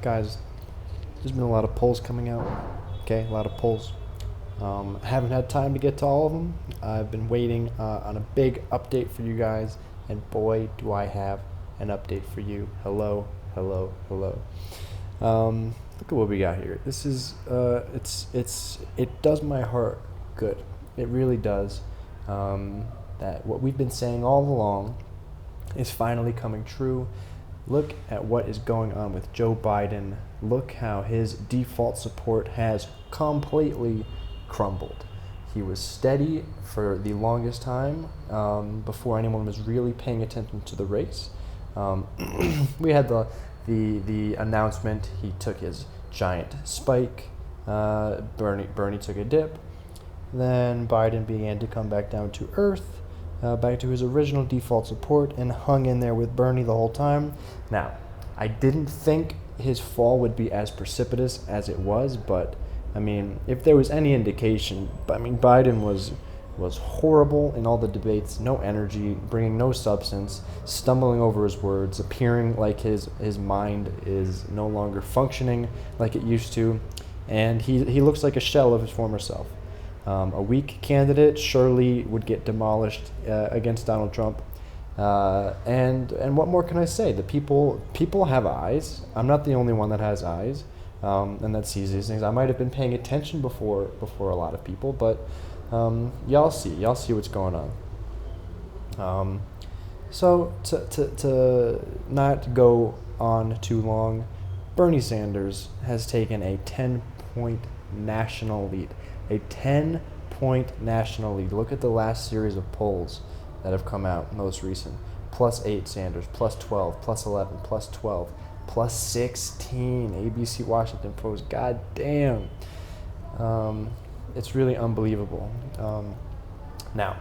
Guys, there's been a lot of polls coming out. Okay, a lot of polls. I haven't had time to get to all of them. I've been waiting on a big update for you guys, and boy, do I have an update for you. Hello, hello, hello. Look at what we got here. This is it does my heart good. It really does. That what we've been saying all along is finally coming true. Look at what is going on with Joe Biden. Look how his default support has completely crumbled. He was steady for the longest time before anyone was really paying attention to the race. We had the announcement. He took his giant spike. Bernie took a dip. Then Biden began to come back down to earth, back to his original default support, and hung in there with Bernie the whole time. Now, I didn't think his fall would be as precipitous as it was, but I mean, if there was any indication, Biden was horrible in all the debates, no energy, bringing no substance, stumbling over his words, appearing like his mind is no longer functioning like it used to, and he looks like a shell of his former self. A weak candidate surely would get demolished against Donald Trump. And what more can I say? The people have eyes. I'm not the only one that has eyes, and that sees these things. I might have been paying attention before a lot of people, but y'all see what's going on. So to not go on too long, Bernie Sanders has taken a 10-point national lead. A 10-point national lead. Look at the last series of polls that have come out, most recent. +8 Sanders, +12, +11, +12, +16 ABC Washington Post. God damn. It's really unbelievable. Now,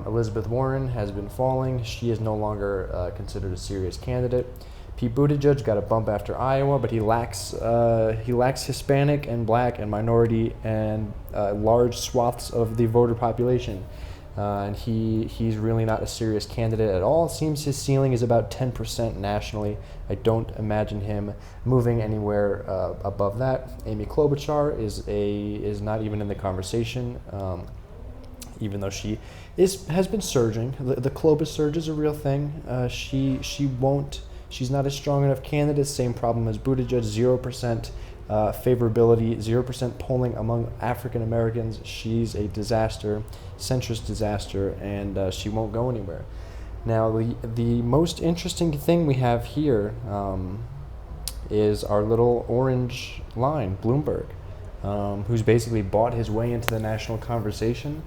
Elizabeth Warren has been falling. She is no longer considered a serious candidate. Pete Buttigieg got a bump after Iowa, but he lacks Hispanic and Black and minority and large swaths of the voter population, and he's really not a serious candidate at all. It seems his ceiling is about 10% nationally. I don't imagine him moving anywhere above that. Amy Klobuchar is not even in the conversation, even though she has been surging. The Klobus surge is a real thing. She won't. She's not a strong enough candidate. Same problem as Buttigieg. 0% favorability, 0% polling among African Americans. She's a disaster, centrist disaster, and she won't go anywhere. Now, the most interesting thing we have here is our little orange line, Bloomberg, who's basically bought his way into the national conversation,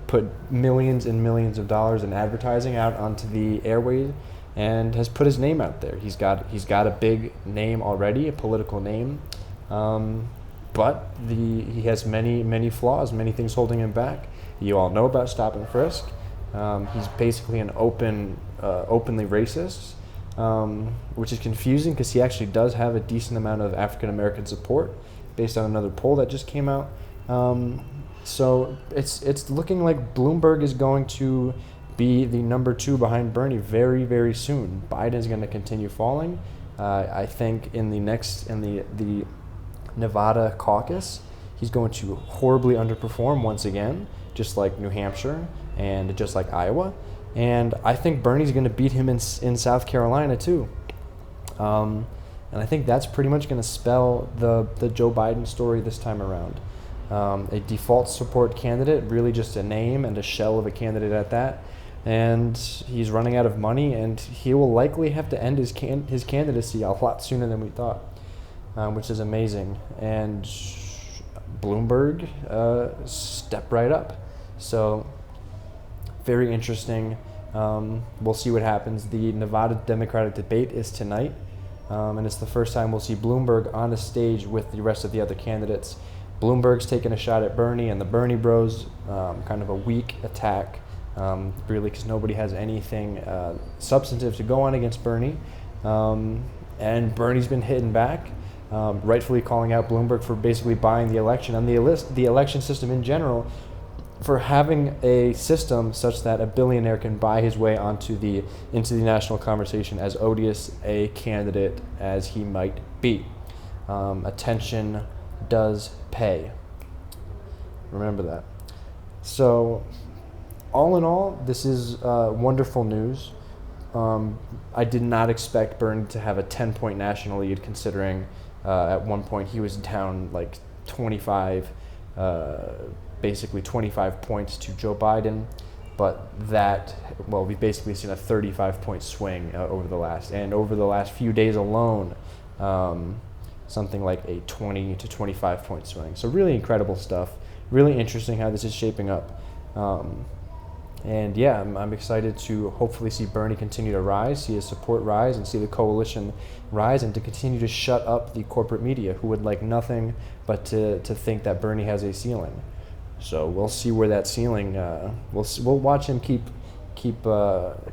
put millions and millions of dollars in advertising out onto the airwaves, and has put his name out there. He's got a big name already, a political name, but he has many flaws, many things holding him back. You all know about stop and frisk. He's basically an openly racist, which is confusing because he actually does have a decent amount of African American support, based on another poll that just came out. So it's looking like Bloomberg is going to be the number 2 behind Bernie very, very soon. Biden's going to continue falling. I think in the Nevada caucus, he's going to horribly underperform once again, just like New Hampshire and just like Iowa. And I think Bernie's going to beat him in South Carolina too. And I think that's pretty much going to spell the Joe Biden story this time around. A default support candidate, really just a name and a shell of a candidate at that. And he's running out of money, and he will likely have to end his candidacy a lot sooner than we thought, which is amazing. And Bloomberg stepped right up. So very interesting. We'll see what happens. The Nevada Democratic debate is tonight, and it's the first time we'll see Bloomberg on a stage with the rest of the other candidates. Bloomberg's taking a shot at Bernie and the Bernie bros, kind of a weak attack. Really, because nobody has anything substantive to go on against Bernie. And Bernie's been hitting back, rightfully calling out Bloomberg for basically buying the election and the election system in general, for having a system such that a billionaire can buy his way into the national conversation, as odious a candidate as he might be. Attention does pay. Remember that. So, all in all, this is wonderful news. I did not expect Bernie to have a 10-point national lead, considering at one point he was down like 25, basically 25 points to Joe Biden. But we've basically seen a 35-point swing over the last few days alone, something like a 20 to 25 point swing. So really incredible stuff. Really interesting how this is shaping up. And yeah, I'm excited to hopefully see Bernie continue to rise, see his support rise, and see the coalition rise, and to continue to shut up the corporate media, who would like nothing but to think that Bernie has a ceiling. So we'll see where that ceiling. We'll watch him keep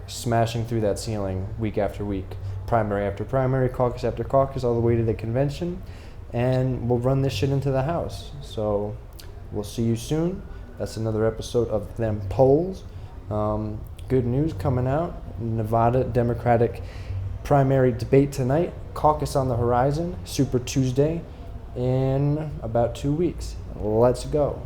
smashing through that ceiling week after week, primary after primary, caucus after caucus, all the way to the convention, and we'll run this shit into the House. So we'll see you soon. That's another episode of Them Polls. Good news coming out. Nevada Democratic primary debate tonight. Caucus on the horizon. Super Tuesday in about 2 weeks. Let's go.